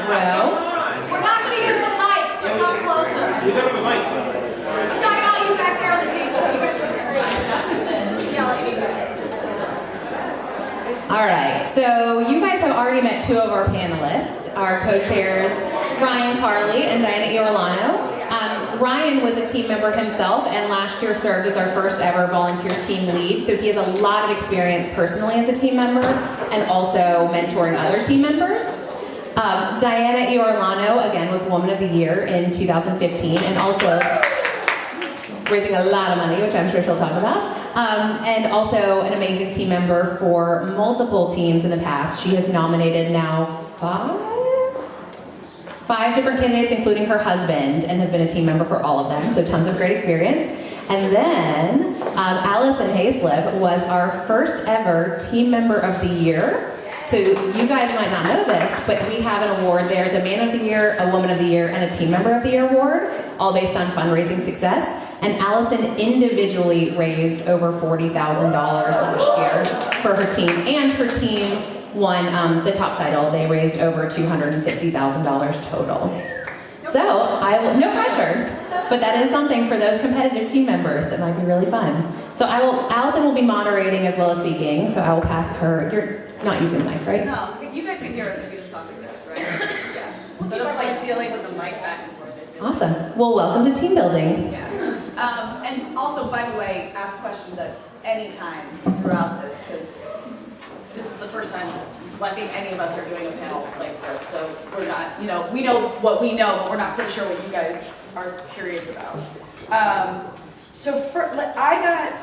row. We're not going to use the mic, so come closer. You're done with the mic. I'm talking about you back there on the table. You guys are great. Yell at me. All right, so you guys have already met two of our panelists, our co-chairs, Ryan Carley and Diana Iorlano. Ryan was a team member himself and last year served as our first ever volunteer team lead, so he has a lot of experience personally as a team member and also mentoring other team members. Diana Iorlano, again, was Woman of the Year in 2015 and also raising a lot of money, which I'm sure she'll talk about. And also an amazing team member for multiple teams in the past. She has nominated now five different candidates, including her husband, and has been a team member for all of them, so tons of great experience. And then Allison Hayslip was our first ever Team Member of the Year. So you guys might not know this, but we have an award. There's a Man of the Year, a Woman of the Year, and a Team Member of the Year award, all based on fundraising success. And Allison individually raised over $40,000 last year for her team, and her team won the top title. They raised over $250,000 total. So no pressure, but that is something for those competitive team members that might be really fun. So Allison will be moderating as well as speaking, so I will pass her. You're not using the mic, right? No, you guys can hear us if you just talk like this, right? Yeah. Instead of like dealing with the mic back and forth. Awesome. Well, welcome to team building. Yeah. And also, by the way, ask questions at any time throughout this, because this is the first time I think any of us are doing a panel like this, so we're not, we know what we know, but we're not pretty sure what you guys are curious about. I got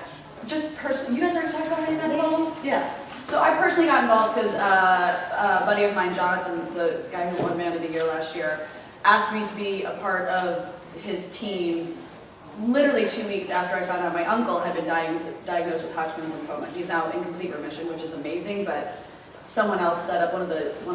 just personally, you guys already talked about how you got involved? Yeah. So I personally got involved because a buddy of mine, Jonathan, the guy who won Man of the Year last year, asked me to be a part of his team literally 2 weeks after I found out my uncle had been diagnosed with Hodgkin's lymphoma. He's now in complete remission, which is amazing, but someone else set up, one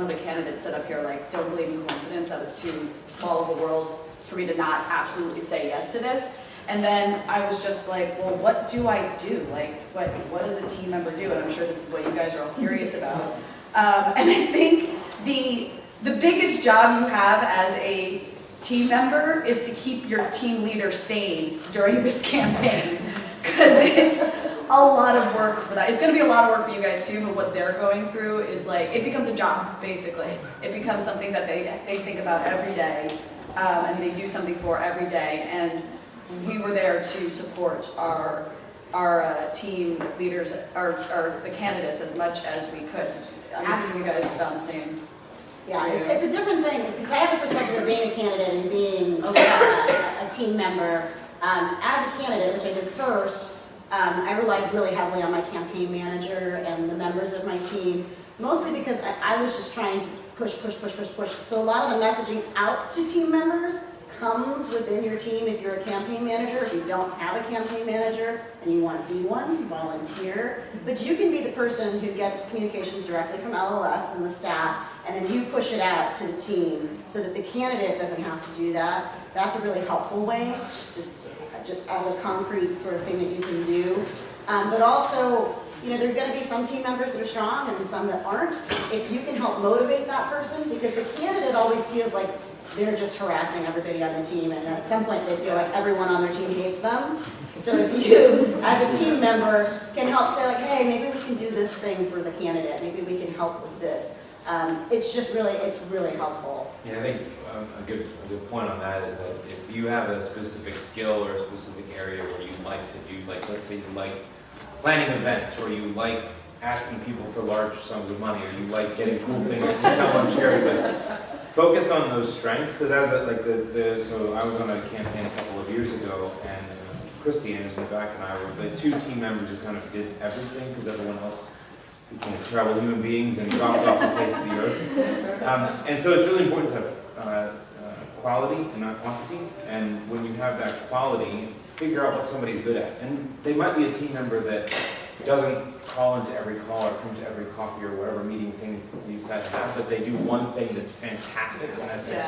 of the candidates set up here, like, don't believe in coincidence, that was too small of a world for me to not absolutely say yes to this. And then I was just like, well, what do I do? Like, what does a team member do? And I'm sure this is what you guys are all curious about. And I think the biggest job you have as a team member is to keep your team leader sane during this campaign, because it's a lot of work for that. It's going to be a lot of work for you guys too, but what they're going through is like, it becomes a job, basically. It becomes something that they think about every day, and they do something for every day. And we were there to support our team leaders, the candidates, as much as we could. I'm assuming you guys found the same. Yeah, it's a different thing, because I have the perspective of being a candidate and being a team member. As a candidate, which I did first, I relied really heavily on my campaign manager and the members of my team, mostly because I was just trying to push. So a lot of the messaging out to team members comes within your team. If you're a campaign manager, if you don't have a campaign manager and you want to be one, volunteer. But you can be the person who gets communications directly from LLS and the staff, and then you push it out to the team so that the candidate doesn't have to do that. That's a really helpful way, just as a concrete sort of thing that you can do. But also, there are going to be some team members that are strong and some that aren't. If you can help motivate that person, because the candidate always feels like they're just harassing everybody on the team, and then at some point they feel like everyone on their team hates them. So if you, as a team member, can help say like, hey, maybe we can do this thing for the candidate, maybe we can help with this. It's really helpful. Yeah, I think a good point on that is that if you have a specific skill or a specific area where you like to do, like, let's say you like planning events, or you like asking people for large sums of money, or you like getting cool things to sell on charity, focus on those strengths, because so I was on a campaign a couple of years ago, and Christy Anderson back and I were the two team members who kind of did everything, because everyone else became travel human beings and dropped off the face of the earth. And so it's really important to have quality and not quantity, and when you have that quality, figure out what somebody's good at. And they might be a team member that doesn't call into every call or come to every coffee or whatever meeting thing you decide to have, but they do one thing that's fantastic, and that's it.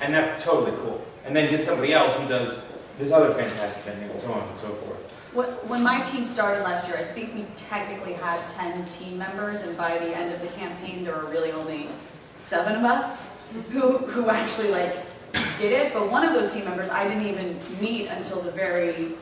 And that's totally cool. And then get somebody else who does this other fantastic thing, and so on and so forth. When my team started last year, I think we technically had 10 team members, and by the end of the campaign, there were really only 7 of us. who actually like did it, but one of those team members I didn't even meet until the very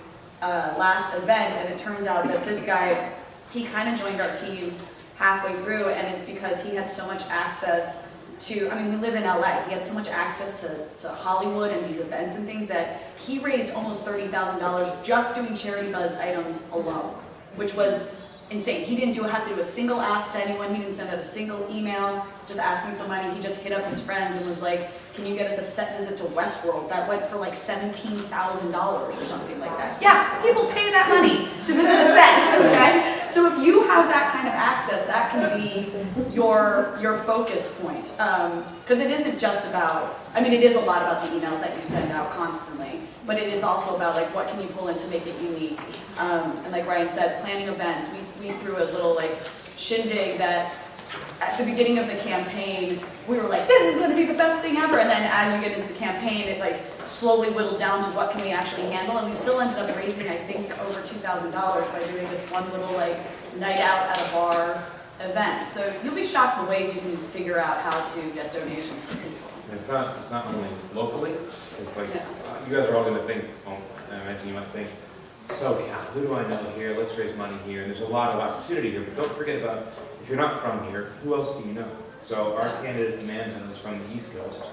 last event, and it turns out that this guy, he kind of joined our team halfway through, and it's because he had so much access to, I mean, we live in LA, he had so much access to Hollywood and these events and things that he raised almost $30,000 just doing Charity Buzz items alone, which was insane. He didn't have to do a single ask to anyone, he didn't send out a single email just asking for money. He just hit up his friends and was like, can you get us a set visit to Westworld? That went for like $17,000 or something like that. Yeah, people pay that money to visit a set, okay? So if you have that kind of access, that can be your focus point. Because it isn't just about, I mean, it is a lot about the emails that you send out constantly, but it is also about like what can you pull in to make it unique. And like Ryan said, planning events. We threw a little like shindig that at the beginning of the campaign, we were like, this is going to be the best thing ever. And then as you get into the campaign, it like slowly whittled down to what can we actually handle. And we still ended up raising, I think, over $2,000 by doing this one little like night out at a bar event. So you'll be shocked the ways you can figure out how to get donations for people. It's not only locally, it's like, you guys are all gonna think, well, I imagine you might think, so yeah, who do I know here, let's raise money here, and there's a lot of opportunity here, but don't forget about, if you're not from here, who else do you know? So our candidate Amanda is from the East Coast,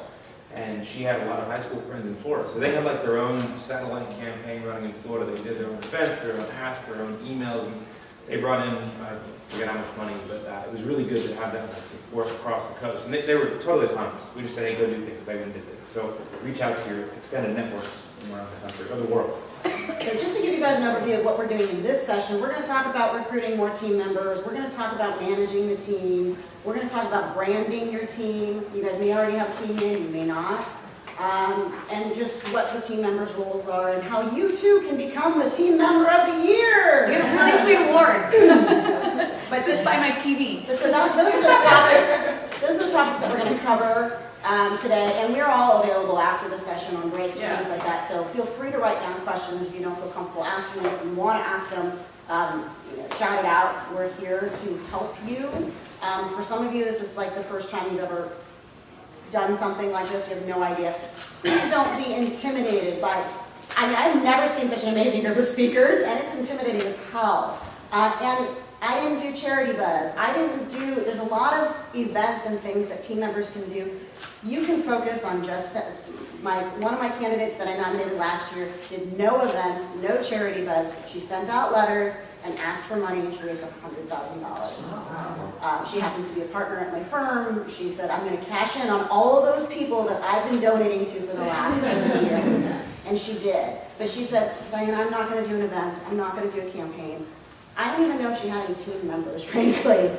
and she had a lot of high school friends in Florida, so they had like their own satellite campaign running in Florida. They did their own events, their own asks, their own emails, and they brought in, I forget how much money, but it was really good to have that like support across the coast. And they were totally autonomous. We just said, hey, go do things. They went and did things. So reach out to your extended networks from around the country or the world. So just to give you guys an overview of what we're doing in this session, we're going to talk about recruiting more team members. We're going to talk about managing the team. We're going to talk about branding your team. You guys may already have a team name, you may not. And just what the team members' roles are and how you too can become the team member of the year. You get a really sweet award. But It sits by my TV. So those are the topics. Those are the topics that we're going to cover today, and we're all available after the session on breaks and things like that. So feel free to write down questions if you don't feel comfortable asking them. If you want to ask them, shout it out. We're here to help you. For some of you, this is like the first time you've ever done something like this. You have no idea. Please don't be intimidated by. I mean, I've never seen such an amazing group of speakers, and it's intimidating as hell. And I didn't do Charity Buzz. There's a lot of events and things that team members can do. You can focus on just, one of my candidates that I nominated last year did no events, no Charity Buzz. She sent out letters and asked for money, and she raised $100,000. She happens to be a partner at my firm. She said, I'm going to cash in on all of those people that I've been donating to for the last 8 years. And she did. But she said, Diane, I'm not going to do an event. I'm not going to do a campaign. I don't even know if she had any team members, frankly.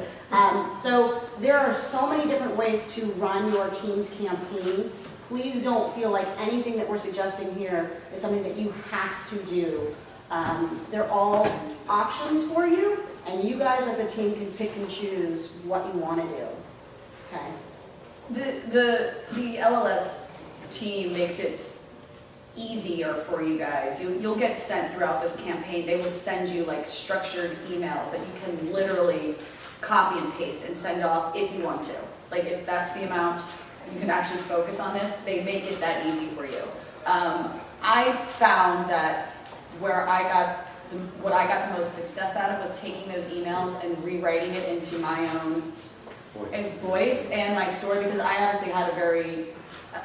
So there are so many different ways to run your team's campaign. Please don't feel like anything that we're suggesting here is something that you have to do. They're all options for you, and you guys as a team can pick and choose what you want to do. Okay. The LLS team makes it easier for you guys. You'll get sent throughout this campaign. They will send you like structured emails that you can literally copy and paste and send off if you want to. Like if that's the amount you can actually focus on this, they make it that easy for you. I found that what I got the most success out of was taking those emails and rewriting it into my own voice and my story, because I obviously had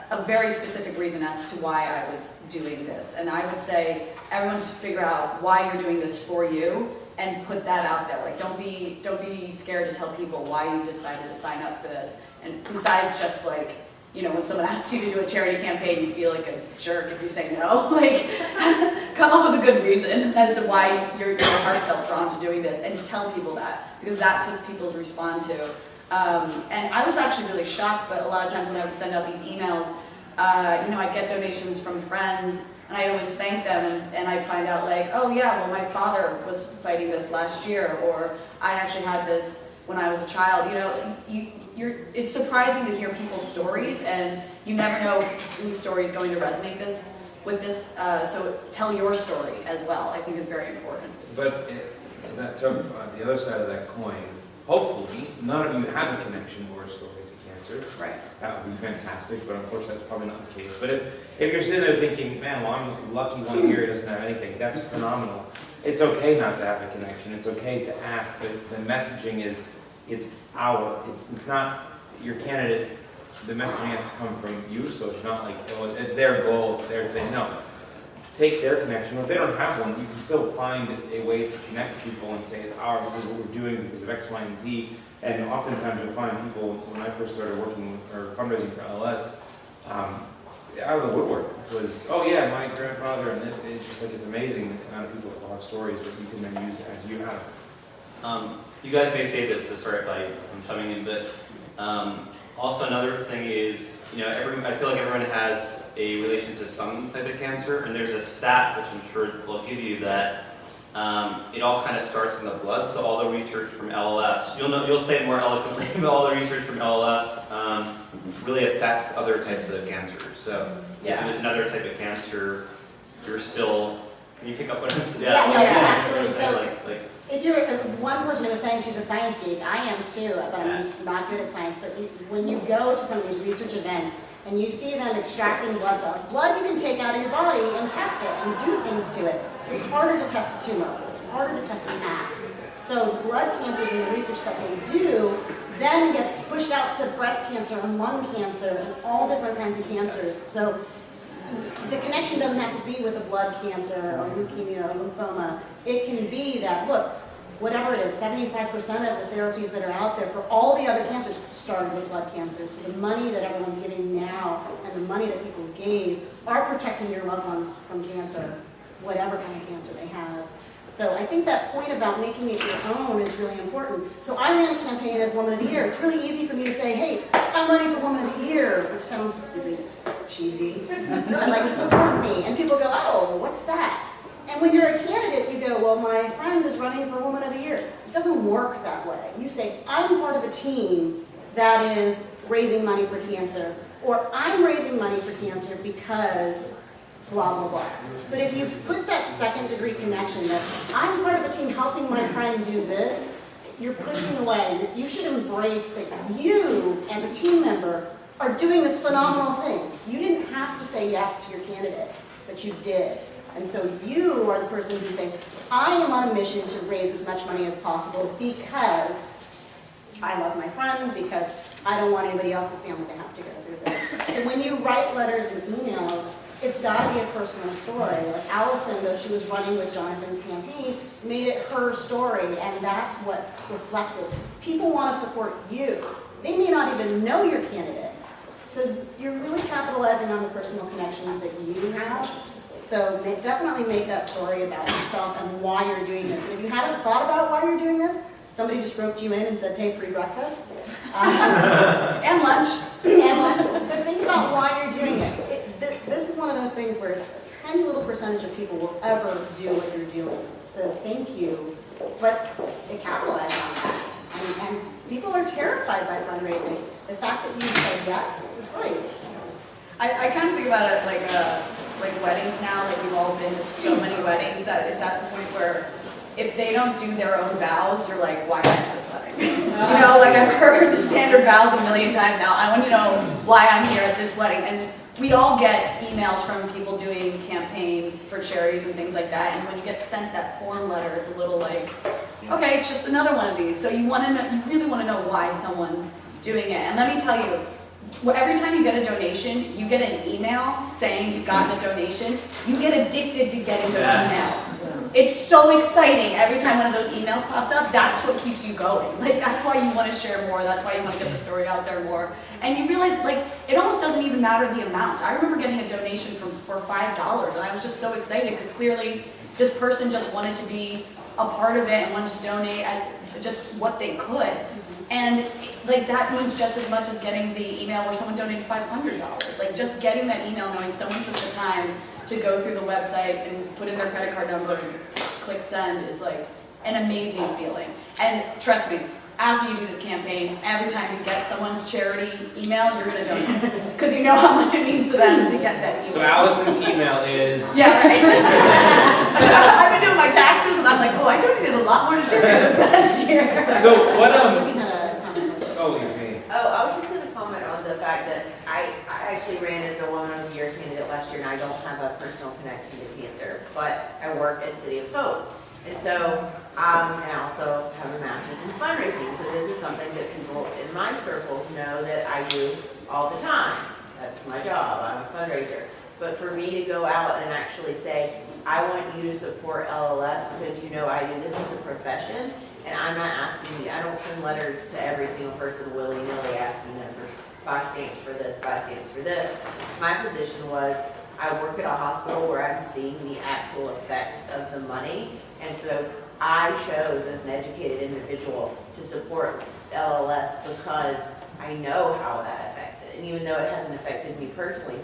a very specific reason as to why I was doing this. And I would say everyone should figure out why you're doing this for you and put that out there. Like don't be scared to tell people why you decided to sign up for this. And besides just like, when someone asks you to do a charity campaign, you feel like a jerk if you say no. Like, come up with a good reason as to why your heart felt drawn to doing this, and tell people that, because that's what people respond to. And I was actually really shocked, but a lot of times when I would send out these emails, I'd get donations from friends, and I'd always thank them, and I'd find out like, oh yeah, well my father was fighting this last year, or I actually had this when I was a child. It's surprising to hear people's stories, and you never know whose story is going to resonate with this. So tell your story as well. I think is very important. But on the other side of that coin, hopefully none of you have a connection or a story to cancer. Right. That would be fantastic, but unfortunately that's probably not the case. But if you're sitting there thinking, man, well, I'm the lucky one here who doesn't have anything, that's phenomenal. It's okay not to have a connection. It's okay to ask, but the messaging is, it's not your candidate. The messaging has to come from you, so it's not like, oh, it's their goal, it's their thing. No. Take their connection. If they don't have one, you can still find a way to connect people and say, it's ours, this is what we're doing because of X, Y, and Z. And oftentimes you'll find people, when I first started working or fundraising for LS, out of the woodwork was, oh yeah, my grandfather, and it's just like, it's amazing the amount of people that will have stories that you can then use as you have. You guys may say this, so sorry if I'm chiming in, but also another thing is, you know, I feel like everyone has a relation to some type of cancer, and there's a stat, which I'm sure will give you, that it all kind of starts in the blood. So all the research from LLS, you'll say it more eloquently, but all the research from LLS really affects other types of cancers. So if there's another type of cancer, you're still, can you pick up what I'm saying? Absolutely. So like, if you're one person who was saying she's a science geek, I am too, but I'm not good at science. But when you go to some of these research events and you see them extracting blood cells, blood you can take out of your body and test it and do things to it. It's harder to test a tumor. It's harder to test a mass. So blood cancers and the research that they do then gets pushed out to breast cancer and lung cancer and all different kinds of cancers. So the connection doesn't have to be with a blood cancer or leukemia or lymphoma. It can be that, look, whatever it is, 75% of the therapies that are out there for all the other cancers started with blood cancer. So the money that everyone's giving now and the money that people gave are protecting your loved ones from cancer, whatever kind of cancer they have. So I think that point about making it your own is really important. So I ran a campaign as Woman of the Year. It's really easy for me to say, hey, I'm running for Woman of the Year, which sounds really cheesy. Like, support me. And people go, oh, what's that? And when you're a candidate, you go, well, my friend is running for Woman of the Year. It doesn't work that way. You say, I'm part of a team that is raising money for cancer, or I'm raising money for cancer because blah, blah, blah. But if you put that second-degree connection that I'm part of a team helping my friend do this, you're pushing away. You should embrace that you, as a team member, are doing this phenomenal thing. You didn't have to say yes to your candidate, but you did. And so you are the person who's saying, I am on a mission to raise as much money as possible because I love my friend, because I don't want anybody else's family to have to go through this. And when you write letters and emails, it's got to be a personal story. Like Allison, though she was running with Jonathan's campaign, made it her story, and that's what reflected. People want to support you. They may not even know your candidate. So you're really capitalizing on the personal connections that you have. So definitely make that story about yourself and why you're doing this. And if you haven't thought about why you're doing this, somebody just roped you in and said, hey, free breakfast. And lunch. And lunch. But think about why you're doing it. This is one of those things where it's a tiny little percentage of people will ever do what you're doing. So thank you. But capitalize on that. And people are terrified by fundraising. The fact that you said yes is great. I kind of think about it like weddings now. Like we've all been to so many weddings that it's at the point where if they don't do their own vows, you're like, why am I at this wedding? You know, like I've heard the standard vows a million times now. I want to know why I'm here at this wedding. And we all get emails from people doing campaigns for charities and things like that. And when you get sent that form letter, it's a little like, okay, it's just another one of these. So you want to know, you really want to know why someone's doing it. And let me tell you, every time you get a donation, you get an email saying you've gotten a donation, you get addicted to getting those emails. It's so exciting every time one of those emails pops up. That's what keeps you going. Like, that's why you want to share more. That's why you want to get the story out there more. And you realize, like, it almost doesn't even matter the amount. I remember getting a donation for $5, and I was just so excited because clearly this person just wanted to be a part of it and wanted to donate at just what they could. And like that means just as much as getting the email where someone donated $500. Like just getting that email knowing someone took the time to go through the website and put in their credit card number and click send is like an amazing feeling. And trust me, after you do this campaign, every time you get someone's charity email, you're going to donate. Because you know how much it means to them to get that email. So Allison's email is... Yeah, right? I've been doing my taxes and I'm like, oh, I donated a lot more to charity this past year. So what, You had a comment. oh, you mean? Oh, I was just going to comment fact that I actually ran as a Woman of the Year candidate last year, and I don't have a personal connection to cancer, but I work at City of Hope. And so, and I also have a master's in fundraising, so this is something that people in my circles know that I do all the time. That's my job, I'm a fundraiser. But for me to go out and actually say, I want you to support LLS because you know I do this as a profession, and I'm not asking you, I don't send letters to every single person willy-nilly asking them for 5 stamps for this, 5 stamps for this. My position was, I work at a hospital where I'm seeing the actual effects of the money, and so I chose as an educated individual to support LLS because I know how that affects it. And even though it hasn't affected me personally,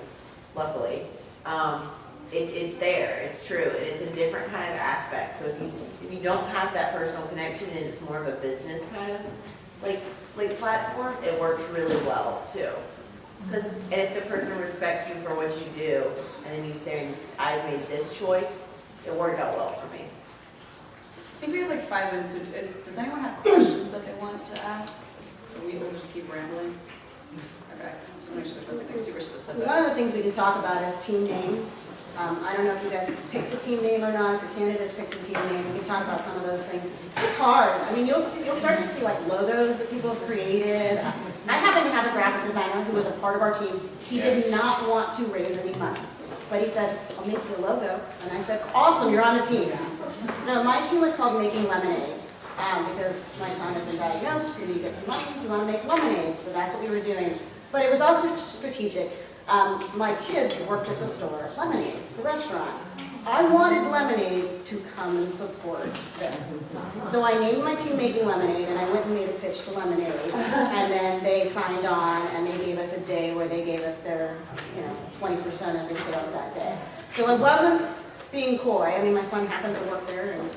luckily, it's there, it's true, and it's a different kind of aspect. So if you don't have that personal connection and it's more of a business kind of like platform, it works really well too. And if the person respects you for what you do, and then you say, I made this choice, it worked out well for me. I think we have like 5 minutes. So does anyone have questions that they want to ask? Or we'll just keep rambling? Okay, just make sure there's nothing super specific. One of the things we can talk about is team names. I don't know if you guys picked a team name or not, if your candidates picked a team name. We can talk about some of those things. It's hard. I mean, you'll start to see like logos that people have created. I happen to have a graphic designer who was a part of our team. He did not want to raise any money, but he said, I'll make you a logo. And I said, awesome, you're on the team. So my team was called Making Lemonade. Because my son has been diagnosed, do you get some money? Do you want to make lemonade? So that's what we were doing. But it was also strategic. My kids worked at the store, Lemonade, the restaurant. I wanted Lemonade to come and support this. So I named my team Making Lemonade, and I went and made a pitch to Lemonade. And then they signed on, and they gave us a day where they gave us their 20% of their sales that day. So it wasn't being coy. I mean, my son happened to work there, and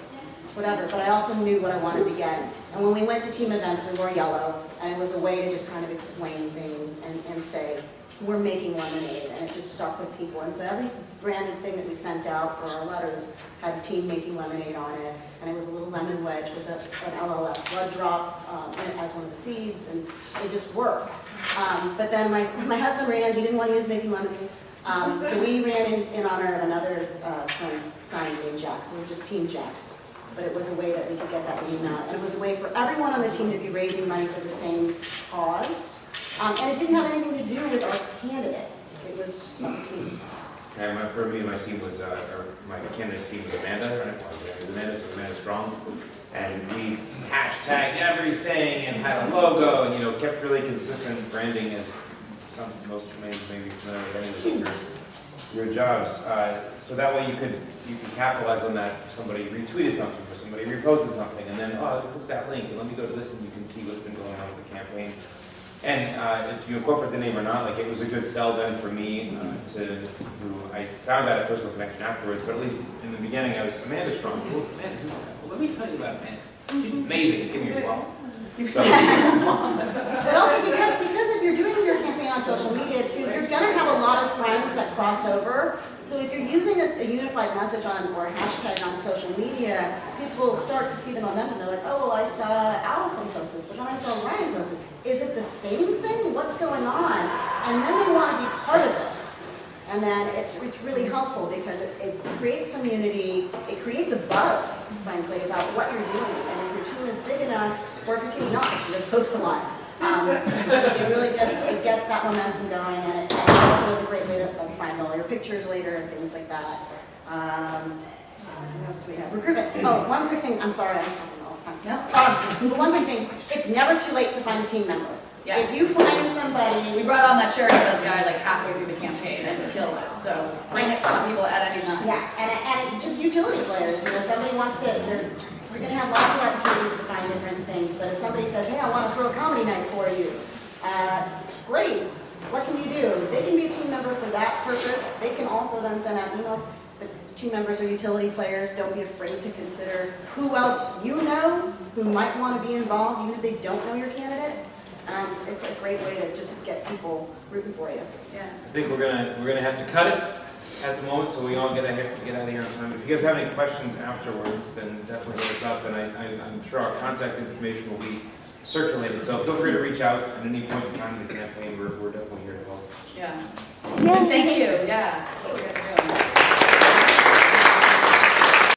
whatever, but I also knew what I wanted to get. And when we went to team events, we wore yellow, and it was a way to just kind of explain things and say, we're making lemonade, and it just stuck with people. And so every branded thing that we sent out for our letters had team making lemonade on it, and it was a little lemon wedge with an LLS blood drop in it as one of the seeds, and it just worked. But then my husband ran, he didn't want to use making lemonade, so we ran in honor of another friend's son named Jack, so we're just Team Jack. But it was a way that we could get that name out. And it was a way for everyone on the team to be raising money for the same cause. And it didn't have anything to do with our candidate. It was just about the team. And for me, my team was, or my candidate's team was Amanda. It was Amanda, so Amanda Strong. And we hashtagged everything and had a logo and, kept really consistent branding as most maybe familiar with any of your jobs. So that way you could capitalize on that if somebody retweeted something or somebody reposted something, and then, click that link and let me go to this, and you can see what's been going on with the campaign. And if you incorporate the name or not, it was a good sell then for me who I found out a personal connection afterwards. So at least in the beginning, I was Amanda Strong. Well, Amanda, who's that? Well, let me tell you about Amanda. She's amazing. Give me your call. So, But also because if you're doing your campaign on social media too, you're gonna have a lot of friends that cross over. So if you're using a unified message or a hashtag on social media, people start to see the momentum. They're like, oh, well, I saw Allison post this, but then I saw Ryan post it. Is it the same thing? What's going on? And then they want to be part of it. And then it's really helpful because it creates some unity, it creates a buzz, frankly, about what you're doing. And if your team is big enough, or if your team's not, you just post a lot. It really it gets that momentum going, and it also is a great way to find all your pictures later and things like that. What else do we have? Recruitment. Oh, one quick thing, I'm sorry, I'm talking all the time. One quick thing, it's never too late to find a team member. Yeah. If you find somebody... We brought on that charity bus guy like halfway through the campaign and killed it, so bring it on people at any time. Yeah, and just utility players, somebody wants to, you're going to have lots of opportunities to find different things, but if somebody says, hey, I want to throw a comedy night for you, great, what can you do? They can be a team member for that purpose. They can also then send out emails, but team members are utility players. Don't be afraid to consider who else you know who might want to be involved, even if they don't know your candidate. It's a great way to just get people rooting for you. Yeah. I think we're gonna have to cut it at the moment, so we all get out of here on time. If you guys have any questions afterwards, then definitely hit us up, and I'm sure our contact information will be circulated. So feel free to reach out at any point in time in the campaign. We're definitely here. Yeah. Thank you, yeah.